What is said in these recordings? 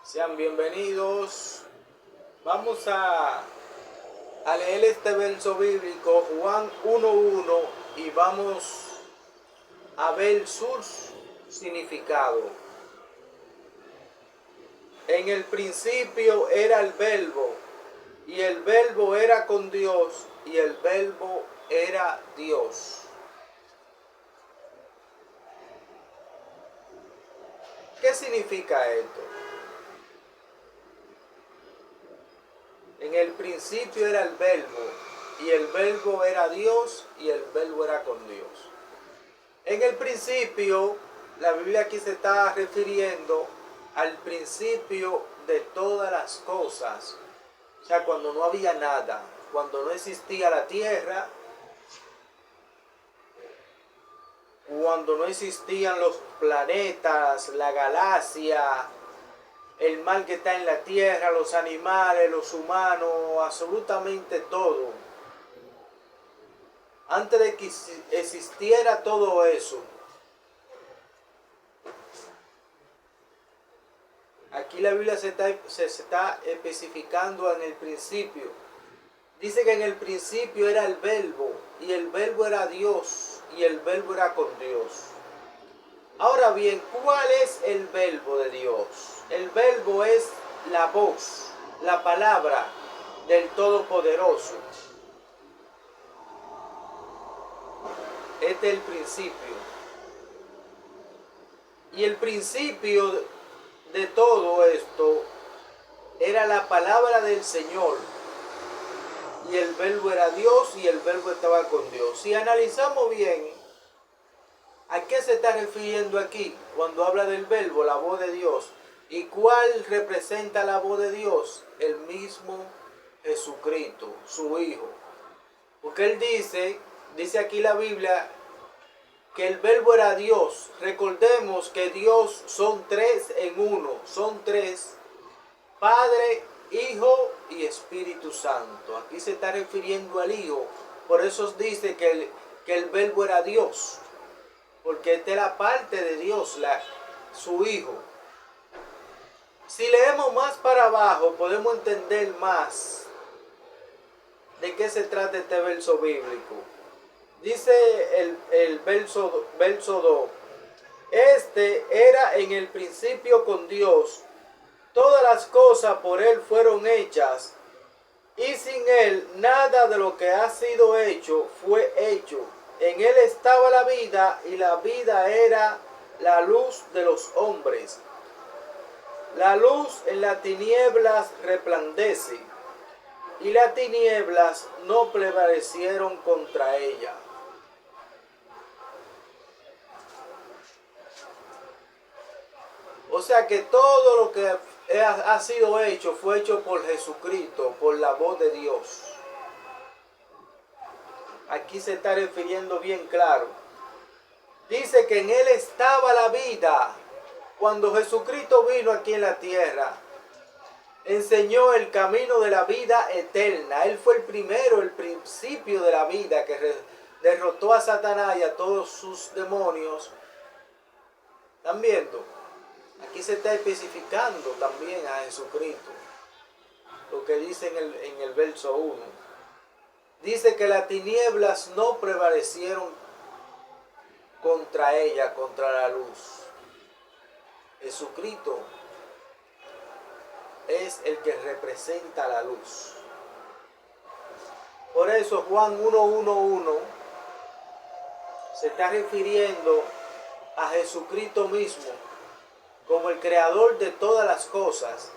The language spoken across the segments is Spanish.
Sean bienvenidos. Vamos a leer este verso bíblico, Juan 1:1, y vamos a ver su significado. En el principio era el verbo, y el verbo era con Dios, y el verbo era Dios. ¿Qué significa esto? En el principio era el verbo, y el verbo era Dios, y el verbo era con Dios. En el principio, la Biblia aquí se está refiriendo al principio de todas las cosas. O sea, cuando no había nada, cuando no existía la tierra, cuando no existían los planetas, la galaxia, el mar que está en la tierra, los animales, los humanos, absolutamente todo. Antes de que existiera todo eso, aquí la Biblia se está especificando en el principio. Dice que en el principio era el verbo, y el verbo era Dios, y el verbo era con Dios. Ahora bien, ¿cuál es el verbo de Dios? El verbo es la voz, la palabra del Todopoderoso. Este es el principio. Y el principio de todo esto era la palabra del Señor. Y el verbo era Dios, y el verbo estaba con Dios. Si analizamos bien, ¿a qué se está refiriendo aquí cuando habla del verbo, la voz de Dios? ¿Y cuál representa la voz de Dios? El mismo Jesucristo, su Hijo. Porque Él dice aquí la Biblia, que el verbo era Dios. Recordemos que Dios son tres en uno. Son tres: Padre, Hijo y Espíritu Santo. Aquí se está refiriendo al Hijo. Por eso dice que el verbo era Dios. Porque esta era parte de Dios, su Hijo. Si leemos más para abajo, podemos entender más de qué se trata este verso bíblico. Dice el verso 2. Este era en el principio con Dios. Todas las cosas por Él fueron hechas, y sin Él nada de lo que ha sido hecho fue hecho. En Él estaba la vida, y la vida era la luz de los hombres. La luz en las tinieblas resplandece, y las tinieblas no prevalecieron contra ella. O sea que todo lo que ha sido hecho fue hecho por Jesucristo, por la voz de Dios. Aquí se está refiriendo bien claro. Dice que en Él estaba la vida. Cuando Jesucristo vino aquí en la tierra, enseñó el camino de la vida eterna. Él fue el primero, el principio de la vida, que derrotó a Satanás y a todos sus demonios. ¿Están viendo? Aquí se está especificando también a Jesucristo. Lo que dice en el verso 1. Dice que las tinieblas no prevalecieron contra ella, contra la luz. Jesucristo es el que representa la luz. Por eso Juan 1:1 se está refiriendo a Jesucristo mismo como el creador de todas las cosas.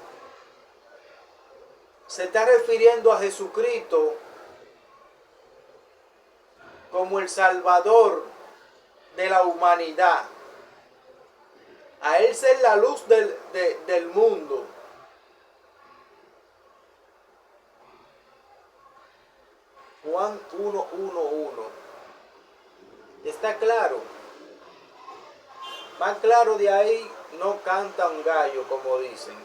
Se está refiriendo a Jesucristo como el Salvador de la humanidad. A Él ser la luz del mundo. Juan 1:1. ¿Está claro? Más claro de ahí no canta un gallo, como dicen.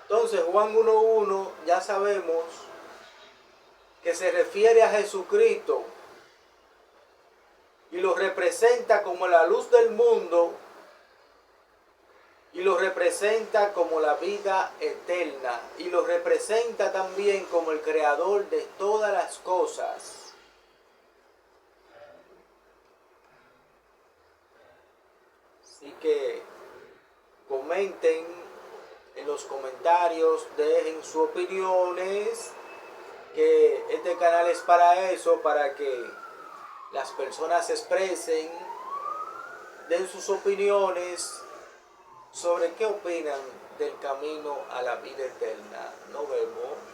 Entonces Juan 1:1 ya sabemos que se refiere a Jesucristo y lo representa como la luz del mundo, y lo representa como la vida eterna y lo representa también como el creador de todas las cosas. Así que comenten en los comentarios, dejen sus opiniones, que este canal es para eso, para que las personas se expresen, den sus opiniones sobre qué opinan del camino a la vida eterna. Nos vemos.